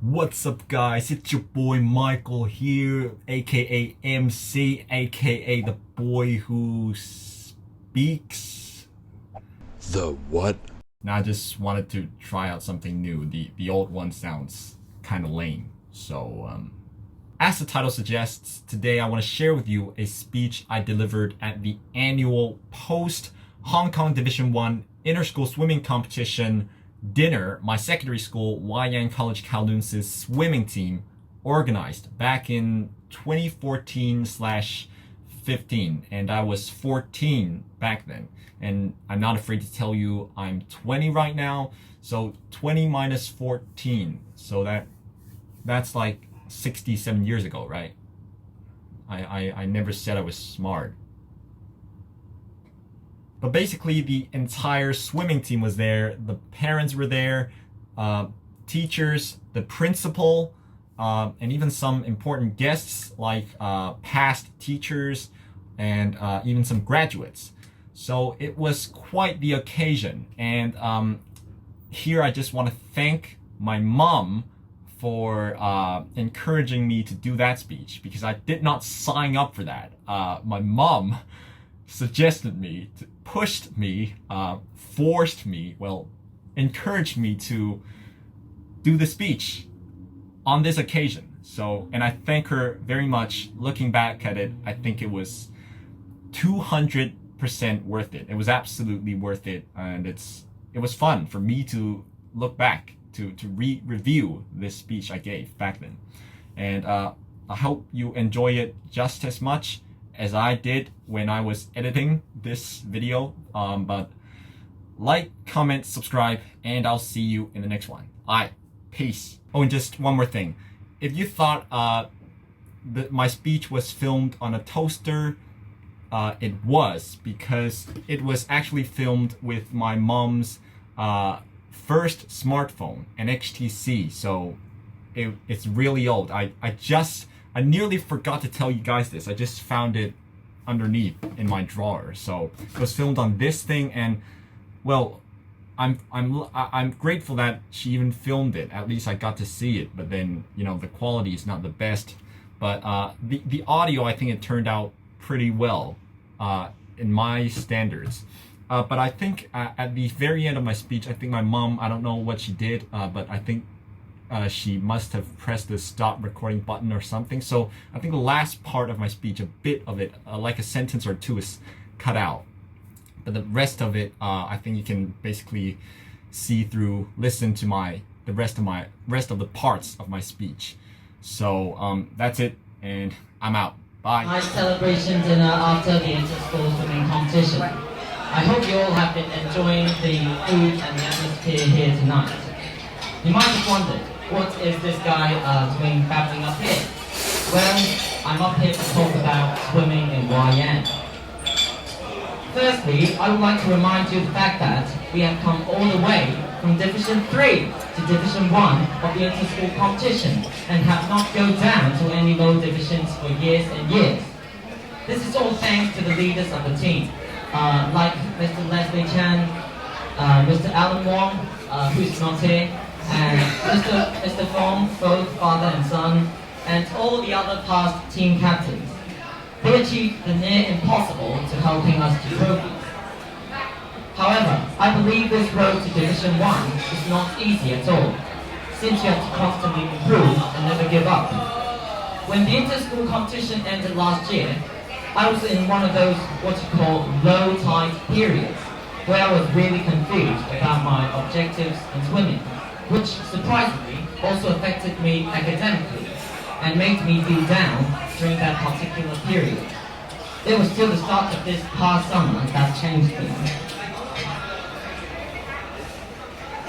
What's up, guys? It's your boy Michael here, aka MC, aka the boy who speaks. The what? Now I just wanted to try out something new. The old one sounds kind of lame. So, as the title suggests, today I want to share with you a speech I delivered at the annual post-Hong Kong Division 1 inter-school swimming competition dinner my secondary school, I BA Eng College Kowloon's swimming team organized back in 2014/15, and I was 14 back then. And I'm not afraid to tell you I'm 20 right now, so 20 minus 14, so that's like 67 years ago, right? I never said I was smart. But basically, the entire swimming team was there. The parents were there, teachers, the principal, and even some important guests like past teachers and even some graduates. So it was quite the occasion. And here I just want to thank my mom for encouraging me to do that speech, because I did not sign up for that. My mom suggested me, pushed me, forced me, encouraged me to do the speech on this occasion. So, and I thank her very much. Looking back at it, I think it was 200% worth it. It was absolutely worth it, and it was fun for me to look back, to review this speech I gave back then. And I hope you enjoy it just as much as I did when I was editing this video. But like, comment, subscribe, and I'll see you in the next one. Alright, peace. Oh, and just one more thing. If you thought my speech was filmed on a toaster, it was, because it was actually filmed with my mom's first smartphone, an HTC. So it's really old. I nearly forgot to tell you guys this. I just found it underneath in my drawer. So it was filmed on this thing, and well, I'm grateful that she even filmed it. At least I got to see it. But then, you know, the quality is not the best. But the audio, I think it turned out pretty well in my standards. But I think at the very end of my speech, I think my mom, I don't know what she did, but I think she must have pressed the stop recording button or something. So I think the last part of my speech, a bit of it, like a sentence or two, is cut out. But the rest of it, I think you can basically listen to the rest of the parts of my speech. So that's it, and I'm out. Bye. Nice celebration dinner after the inter-school swimming competition. I hope you all have been enjoying the food and the atmosphere here tonight. You might have wondered, what is this guy doing babbling up here? Well, I'm up here to talk about swimming in I BA Eng. Firstly, I would like to remind you of the fact that we have come all the way from Division 3 to Division 1 of the inter-school competition and have not gone down to any low divisions for years and years. This is all thanks to the leaders of the team, like Mr. Leslie Chan, Mr. Alan Wong, who's not here, and Mr. Fong, both father and son, and all the other past team captains. They achieved the near impossible to helping us to trophies. However, I believe this road to Division 1 is not easy at all, since you have to constantly improve and never give up. When the inter-school competition ended last year, I was in one of those what you call low tide periods, where I was really confused about my objectives in swimming, which surprisingly also affected me academically and made me feel down during that particular period. It was still the start of this past summer that changed me.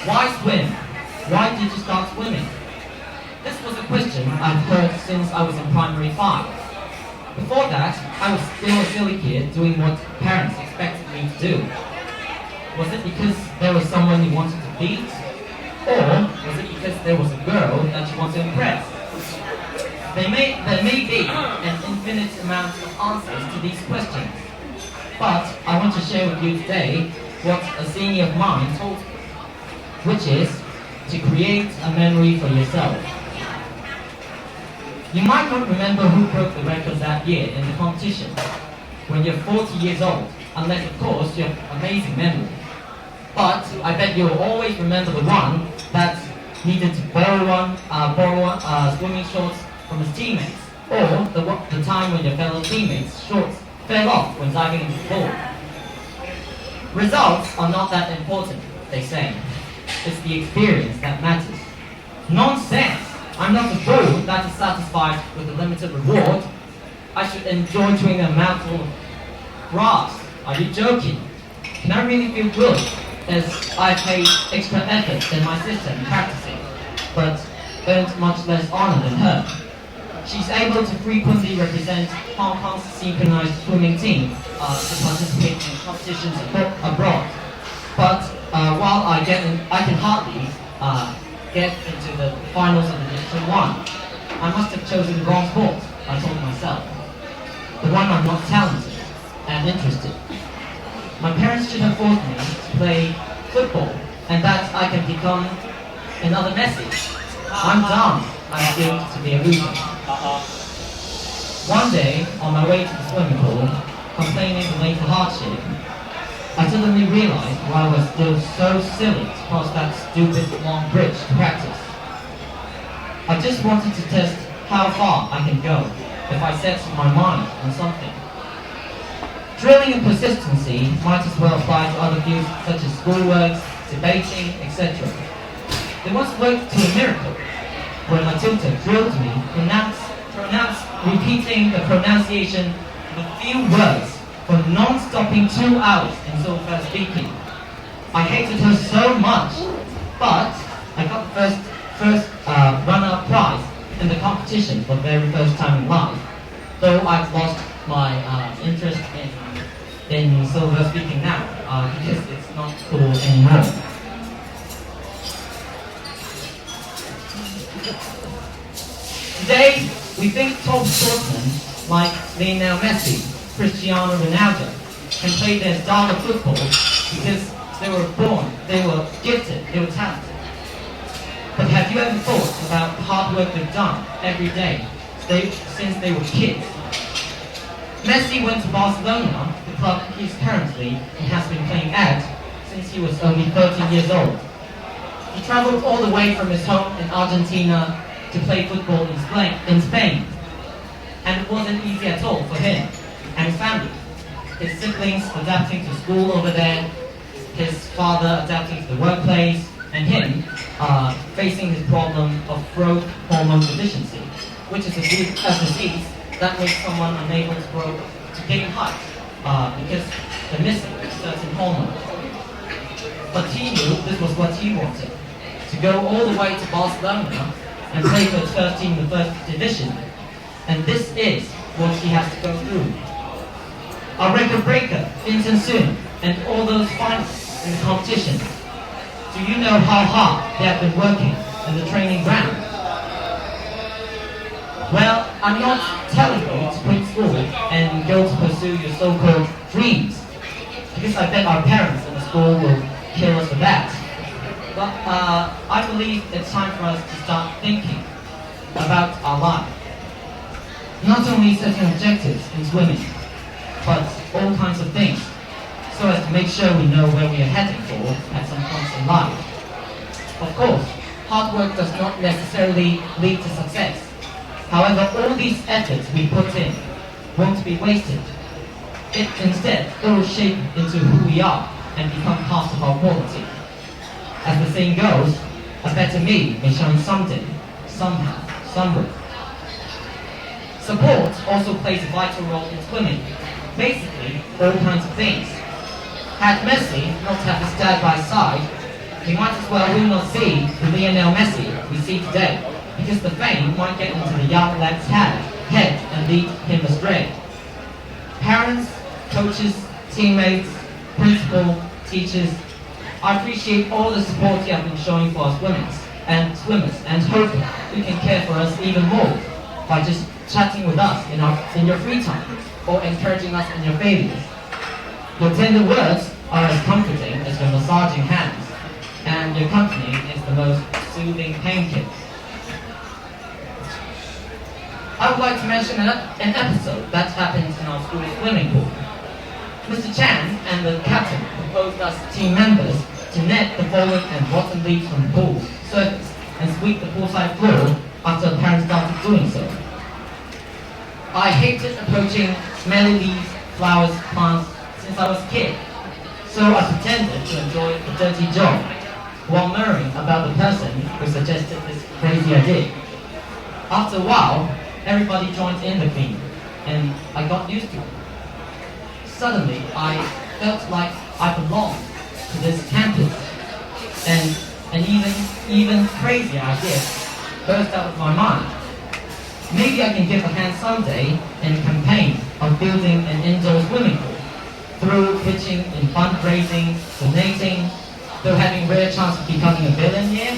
Why swim? Why did you start swimming? This was a question I've heard since I was in primary 5. Before that, I was still a silly kid doing what parents expected me to do. Was it because there was someone you wanted to beat? Or was it because there was a girl that you wanted to impress? There may be an infinite amount of answers to these questions. But I want to share with you today what a senior of mine told me, which is to create a memory for yourself. You might not remember who broke the record that year in the competition when you're 40 years old, unless of course you have amazing memory. But I bet you'll always remember the one that needed to borrow swimming shorts from his teammates, or the time when your fellow teammates' shorts fell off when diving into the pool. Results are not that important, they say. It's the experience that matters. Nonsense! I'm not a fool that is satisfied with a limited reward. I should enjoy chewing a mouthful of grass. Are you joking? Can I really feel good as I paid extra effort than my sister in practicing, but earned much less honor than her? She's able to frequently represent Hong Kong's synchronized swimming team to participate in competitions abroad. But while I can hardly get into the finals of the Division 1, I must have chosen the wrong sport, I told myself. The one I'm not talented and interested. My parents should have forced me to play football, and that I can become another Messi. I'm dumb, I'm doomed to be a loser. One day, on my way to the swimming pool, complaining of later hardship, I suddenly realized why I was still so silly to cross that stupid long bridge to practice. I just wanted to test how far I can go if I set my mind on something. Drilling and persistency might as well apply to other fields such as schoolwork, debating, etc. It once worked to a miracle when my tutor drilled me repeating the pronunciation of a few words for non-stopping 2 hours in so-far speaking. I hated her so much, but I got the first runner-up prize in the competition for the very first time in life, though I've lost my interest in silver speaking now, because it's not cool anymore. Today, we think top sportsmen like Lionel Messi, Cristiano Ronaldo can play their style of football because they were born, they were gifted, they were talented. But have you ever thought about the hard work they've done every day since they were kids? Messi went to Barcelona, the club he is currently and has been playing at since he was only 13 years old. He traveled all the way from his home in Argentina to play football in Spain. And it wasn't easy at all for him and his family. His siblings adapting to school over there, his father adapting to the workplace, and him facing his problem of growth hormone deficiency, which is a disease that makes someone unable to grow to gain height because they're missing certain hormones. But he knew this was what he wanted, to go all the way to Barcelona and play for his first team in the first division. And this is what he has to go through. A record breaker, Vincent Soon, and all those finalists in the competition. Do you know how hard they have been working in the training ground? Well, I'm not telling you to quit school and go to pursue your so-called dreams, because I bet our parents in the school will kill us for that. But I believe it's time for us to start thinking about our life. Not only setting objectives in swimming, but all kinds of things, so as to make sure we know where we are heading for at some points in life. Of course, hard work does not necessarily lead to success. However, all these efforts we put in won't be wasted. Instead, it will shape into who we are and become part of our quality. As the saying goes, a better me may shine someday, somehow, somewhere. Support also plays a vital role in swimming. Basically, all kinds of things. Had Messi not had his dad by his side, we might as well will not see the Lionel Messi we see today, because the fame might get into the young lad's head and lead him astray. Parents, coaches, teammates, principal, teachers, I appreciate all the support you have been showing for our swimmers and hope you can care for us even more by just chatting with us in your free time or encouraging us in your failures. Your tender words are as comforting as your massaging hands, and your company is the most soothing painkiller. I would like to mention an episode that happened in our school's swimming pool. Mr. Chan and the captain proposed us team members to net the fallen and rotten leaves from the pool surface and sweep the poolside floor after the parents started doing so. I hated approaching smelly leaves, flowers, plants since I was a kid, so I pretended to enjoy the dirty job while murmuring about the person who suggested this crazy idea. After a while, everybody joined in with me, and I got used to it. Suddenly, I felt like I belonged to this campus, and an even crazier idea burst out of my mind. Maybe I can give a hand someday in a campaign of building an indoor swimming pool through pitching in fundraising, donating, though having a rare chance of becoming a billionaire.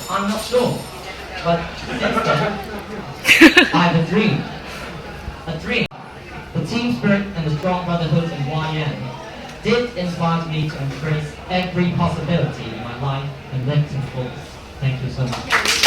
I'm not sure, but since then, I have a dream. A dream. The team spirit and the strong brotherhood in YN did inspire me to embrace every possibility in my life and live to the fullest. Thank you so much.